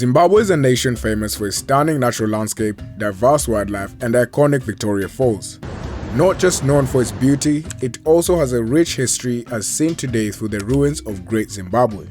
Zimbabwe is a nation famous for its stunning natural landscape, diverse wildlife, and the iconic Victoria Falls. Not just known for its beauty, it also has a rich history as seen today through the ruins of Great Zimbabwe.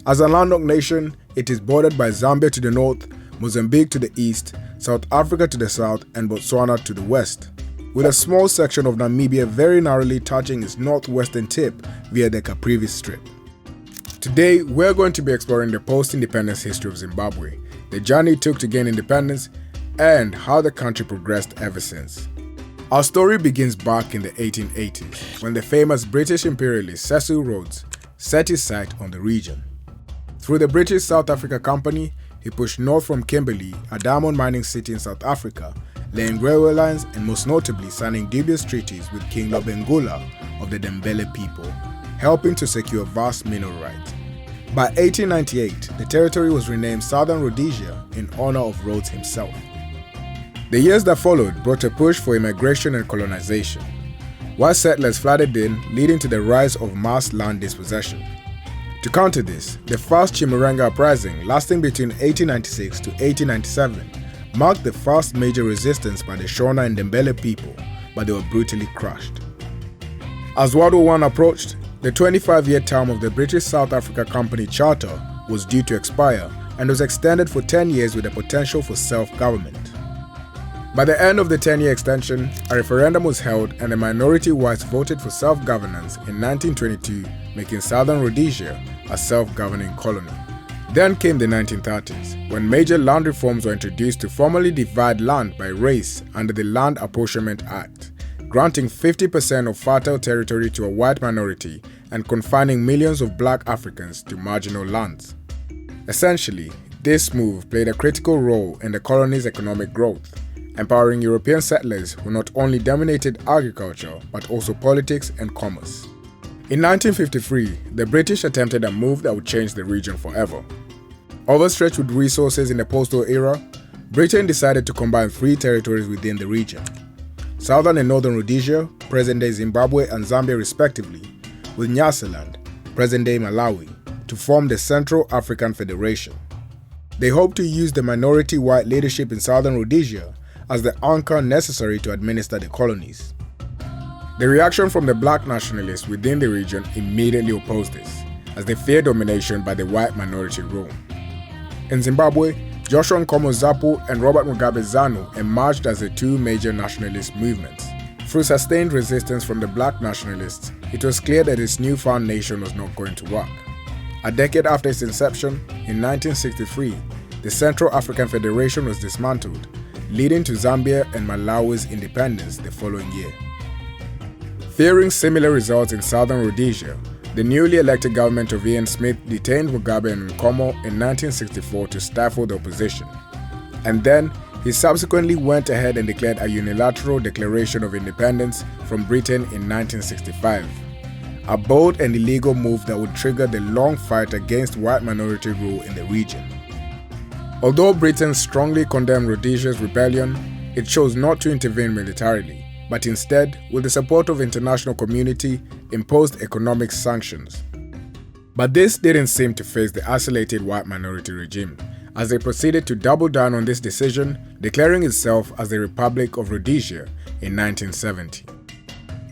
As a landlocked nation, it is bordered by Zambia to the north, Mozambique to the east, South Africa to the south, and Botswana to the west, with a small section of Namibia very narrowly touching its northwestern tip via the Caprivi Strip. Today, we're going to be exploring the post-independence history of Zimbabwe, the journey it took to gain independence, and how the country progressed ever since. Our story begins back in the 1880s, when the famous British imperialist Cecil Rhodes set his sight on the region. Through the British South Africa Company, he pushed north from Kimberley, a diamond mining city in South Africa, laying railway lines and most notably signing dubious treaties with King Lobengula of the Ndebele people, helping to secure vast mineral rights. By 1898, the territory was renamed Southern Rhodesia in honor of Rhodes himself. The years that followed brought a push for immigration and colonization, while settlers flooded in, leading to the rise of mass land dispossession. To counter this, the first Chimurenga uprising, lasting between 1896 to 1897, marked the first major resistance by the Shona and Ndebele people, but they were brutally crushed. As World War I approached, the 25-year term of the British South Africa Company Charter was due to expire and was extended for 10 years with the potential for self-government. By the end of the 10-year extension, a referendum was held and the minority whites voted for self-governance in 1922, making Southern Rhodesia a self-governing colony. Then came the 1930s, when major land reforms were introduced to formally divide land by race under the Land Apportionment Act, granting 50% of fertile territory to a white minority and confining millions of black Africans to marginal lands. Essentially, this move played a critical role in the colony's economic growth, empowering European settlers who not only dominated agriculture but also politics and commerce. In 1953, the British attempted a move that would change the region forever. Overstretched with resources in the post-war era, Britain decided to combine three territories within the region: Southern and Northern Rhodesia, present-day Zimbabwe and Zambia respectively, with Nyasaland, present-day Malawi, to form the Central African Federation. They hoped to use the minority white leadership in Southern Rhodesia as the anchor necessary to administer the colonies. The reaction from the black nationalists within the region immediately opposed this, as they feared domination by the white minority rule. In Zimbabwe, Joshua Nkomo Zapu and Robert Mugabe ZANU emerged as the two major nationalist movements. Through sustained resistance from the black nationalists, it was clear that this newfound nation was not going to work. A decade after its inception, in 1963, the Central African Federation was dismantled, leading to Zambia and Malawi's independence the following year. Fearing similar results in Southern Rhodesia, the newly elected government of Ian Smith detained Mugabe and Nkomo in 1964 to stifle the opposition. And then, he subsequently went ahead and declared a unilateral declaration of independence from Britain in 1965. A bold and illegal move that would trigger the long fight against white minority rule in the region. Although Britain strongly condemned Rhodesia's rebellion, it chose not to intervene militarily, but instead, with the support of the international community, imposed economic sanctions. But this didn't seem to faze the isolated white minority regime, as they proceeded to double down on this decision, declaring itself as the Republic of Rhodesia in 1970.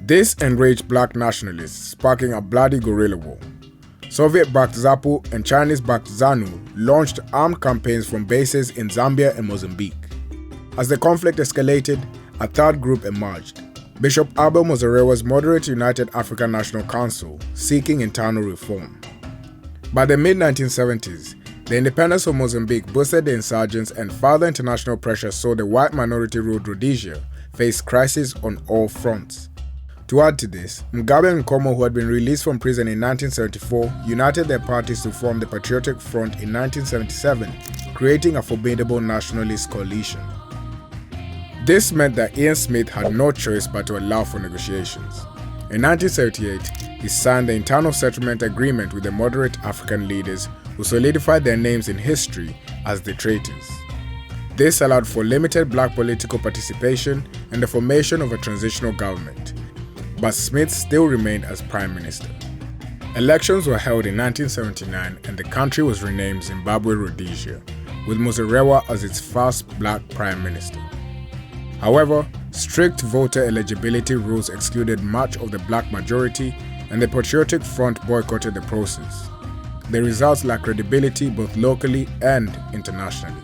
This enraged black nationalists, sparking a bloody guerrilla war. Soviet-backed ZAPU and Chinese-backed ZANU launched armed campaigns from bases in Zambia and Mozambique. As the conflict escalated, a third group emerged, Bishop Abel Mozorewa's Moderate United African National Council, seeking internal reform. By the mid-1970s, the independence of Mozambique boosted the insurgents, and further international pressure saw the white minority-ruled Rhodesia face crisis on all fronts. To add to this, Mugabe and Nkomo, who had been released from prison in 1974, united their parties to form the Patriotic Front in 1977, creating a formidable nationalist coalition. This meant that Ian Smith had no choice but to allow for negotiations. In 1978, he signed the Internal Settlement Agreement with the moderate African leaders who solidified their names in history as the traitors. This allowed for limited black political participation and the formation of a transitional government, but Smith still remained as Prime Minister. Elections were held in 1979 and the country was renamed Zimbabwe Rhodesia, with Muzorewa as its first black prime minister. However, strict voter eligibility rules excluded much of the black majority, and the Patriotic Front boycotted the process. The results lacked credibility both locally and internationally.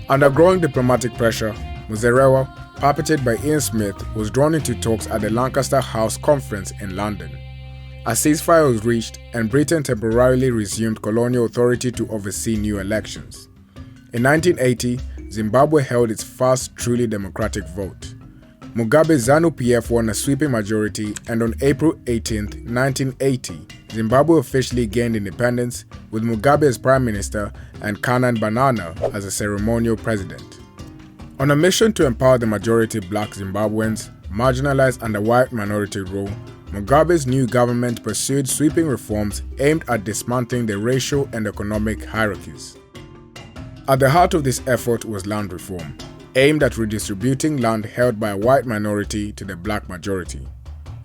Under growing diplomatic pressure, Muzorewa, puppeted by Ian Smith, was drawn into talks at the Lancaster House Conference in London. A ceasefire was reached, and Britain temporarily resumed colonial authority to oversee new elections. In 1980, Zimbabwe held its first truly democratic vote. Mugabe's ZANU-PF won a sweeping majority, and on April 18, 1980, Zimbabwe officially gained independence, with Mugabe as prime minister and Canaan Banana as a ceremonial president. On a mission to empower the majority black Zimbabweans, marginalized under white minority rule, Mugabe's new government pursued sweeping reforms aimed at dismantling the racial and economic hierarchies. At the heart of this effort was land reform, aimed at redistributing land held by a white minority to the black majority.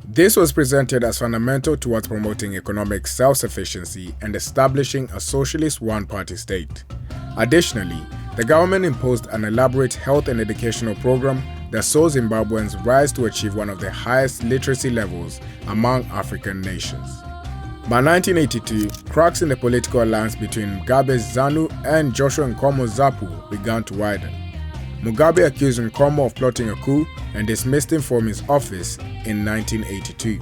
This was presented as fundamental towards promoting economic self-sufficiency and establishing a socialist one-party state. Additionally, the government imposed an elaborate health and educational program that saw Zimbabweans rise to achieve one of the highest literacy levels among African nations. By 1982, cracks in the political alliance between Mugabe's ZANU and Joshua Nkomo's ZAPU began to widen. Mugabe accused Nkomo of plotting a coup and dismissed him from his office in 1982.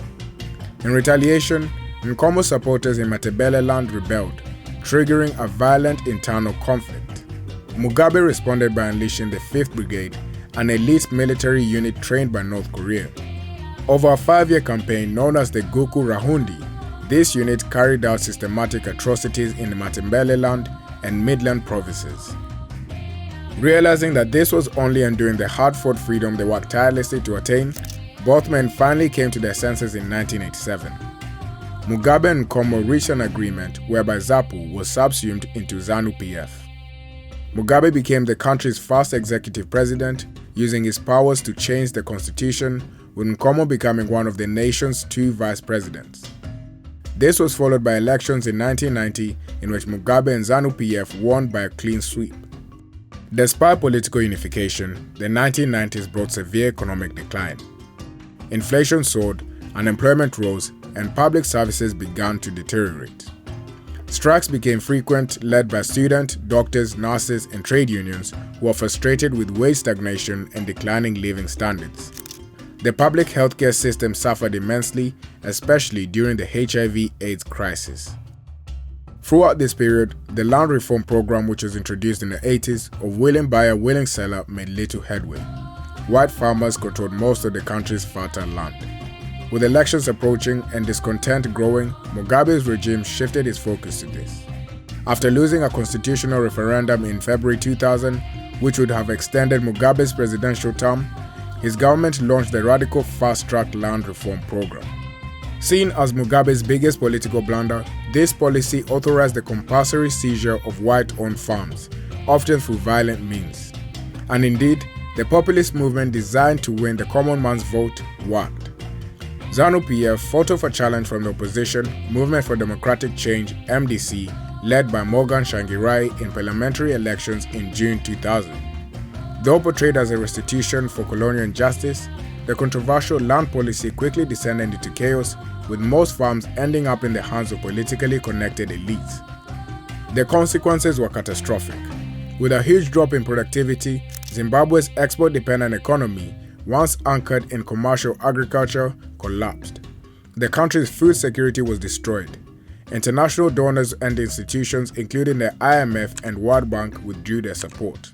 In retaliation, Nkomo's supporters in Matabeleland rebelled, triggering a violent internal conflict. Mugabe responded by unleashing the 5th Brigade, an elite military unit trained by North Korea. Over a 5-year campaign known as the Guku Rahundi, this unit carried out systematic atrocities in the Matabeleland and Midland provinces. Realizing that this was only enduring the hard-fought freedom they worked tirelessly to attain, both men finally came to their senses in 1987. Mugabe and Nkomo reached an agreement whereby ZAPU was subsumed into ZANU-PF. Mugabe became the country's first executive president, using his powers to change the constitution, with Nkomo becoming one of the nation's 2 vice presidents. This was followed by elections in 1990 in which Mugabe and ZANU-PF won by a clean sweep. Despite political unification, the 1990s brought severe economic decline. Inflation soared, unemployment rose, and public services began to deteriorate. Strikes became frequent, led by students, doctors, nurses, and trade unions who were frustrated with wage stagnation and declining living standards. The public healthcare system suffered immensely, especially during the HIV/AIDS crisis. Throughout this period, the land reform program, which was introduced in the 80s of willing buyer, willing seller, made little headway. White farmers controlled most of the country's fertile land. With elections approaching and discontent growing, Mugabe's regime shifted its focus to this. After losing a constitutional referendum in February 2000, which would have extended Mugabe's presidential term, his government launched the radical fast-track land reform program. Seen as Mugabe's biggest political blunder, this policy authorized the compulsory seizure of white-owned farms, often through violent means. And indeed, the populist movement designed to win the common man's vote worked. ZANU-PF fought off a challenge from the opposition Movement for Democratic Change (MDC), led by Morgan Tsvangirai in parliamentary elections in June 2000. Though portrayed as a restitution for colonial injustice, the controversial land policy quickly descended into chaos, with most farms ending up in the hands of politically connected elites. The consequences were catastrophic. With a huge drop in productivity, Zimbabwe's export-dependent economy, once anchored in commercial agriculture, collapsed. The country's food security was destroyed. International donors and institutions, including the IMF and World Bank, withdrew their support.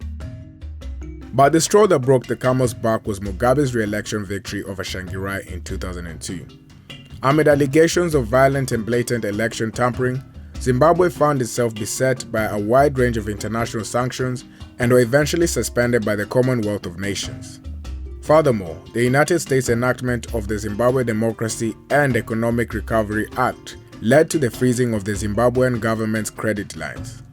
But the straw that broke the camel's back was Mugabe's re-election victory over Tsvangirai in 2002. Amid allegations of violent and blatant election tampering, Zimbabwe found itself beset by a wide range of international sanctions and were eventually suspended by the Commonwealth of Nations. Furthermore, the United States enactment of the Zimbabwe Democracy and Economic Recovery Act led to the freezing of the Zimbabwean government's credit lines.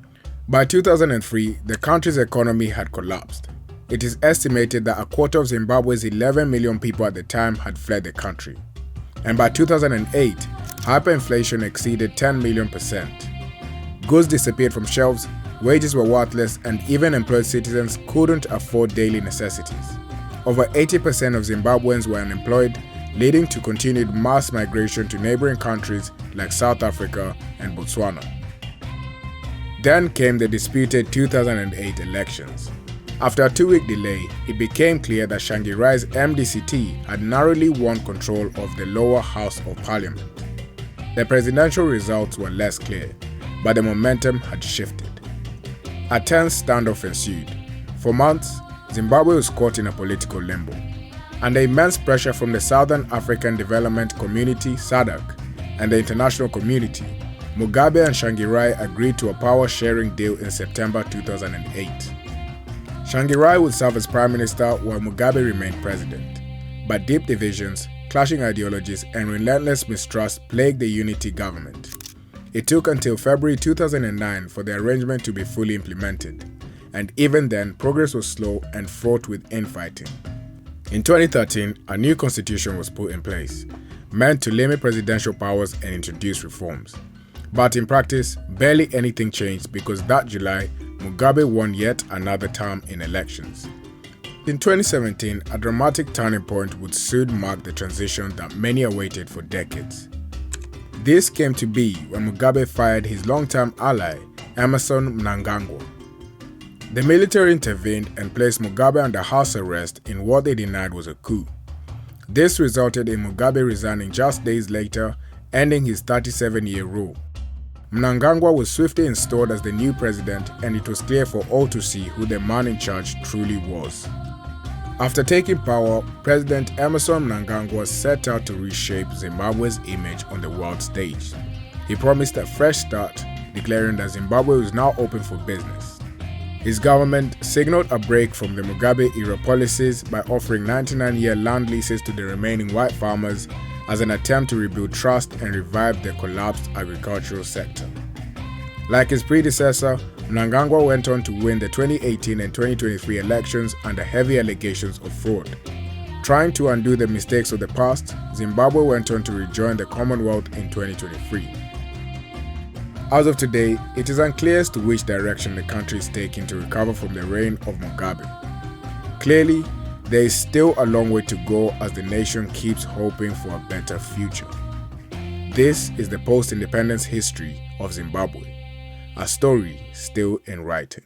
By 2003, the country's economy had collapsed. It is estimated that a quarter of Zimbabwe's 11 million people at the time had fled the country. And by 2008, hyperinflation exceeded 10 million%. Goods disappeared from shelves, Wages were worthless and even employed citizens couldn't afford daily necessities. Over 80% of Zimbabweans were unemployed, leading to continued mass migration to neighboring countries like South Africa and Botswana. Then came the disputed 2008 elections. After a 2-week delay, it became clear that Tsvangirai's MDCT had narrowly won control of the lower house of parliament. The presidential results were less clear, but the momentum had shifted. A tense standoff ensued. For months, Zimbabwe was caught in a political limbo. Under immense pressure from the Southern African Development Community (SADC) and the international community, Mugabe and Tsvangirai agreed to a power-sharing deal in September 2008. Tsvangirai would serve as prime minister while Mugabe remained president. But deep divisions, clashing ideologies, and relentless mistrust plagued the unity government. It took until February 2009 for the arrangement to be fully implemented, and even then, progress was slow and fraught with infighting. In 2013, a new constitution was put in place, meant to limit presidential powers and introduce reforms. But in practice, barely anything changed because that July, Mugabe won yet another term in elections. In 2017, a dramatic turning point would soon mark the transition that many awaited for decades. This came to be when Mugabe fired his long-term ally, Emmerson Mnangagwa. The military intervened and placed Mugabe under house arrest in what they denied was a coup. This resulted in Mugabe resigning just days later, ending his 37-year rule. Mnangagwa was swiftly installed as the new president, and it was clear for all to see who the man in charge truly was. After taking power, President Emmerson Mnangagwa set out to reshape Zimbabwe's image on the world stage. He promised a fresh start, declaring that Zimbabwe was now open for business. His government signaled a break from the Mugabe-era policies by offering 99-year land leases to the remaining white farmers as an attempt to rebuild trust and revive the collapsed agricultural sector. Like his predecessor, Mnangagwa went on to win the 2018 and 2023 elections under heavy allegations of fraud. Trying to undo the mistakes of the past, Zimbabwe went on to rejoin the Commonwealth in 2023. As of today, it is unclear as to which direction the country is taking to recover from the reign of Mugabe. Clearly, there is still a long way to go as the nation keeps hoping for a better future. This is the post-independence history of Zimbabwe, a story still in writing.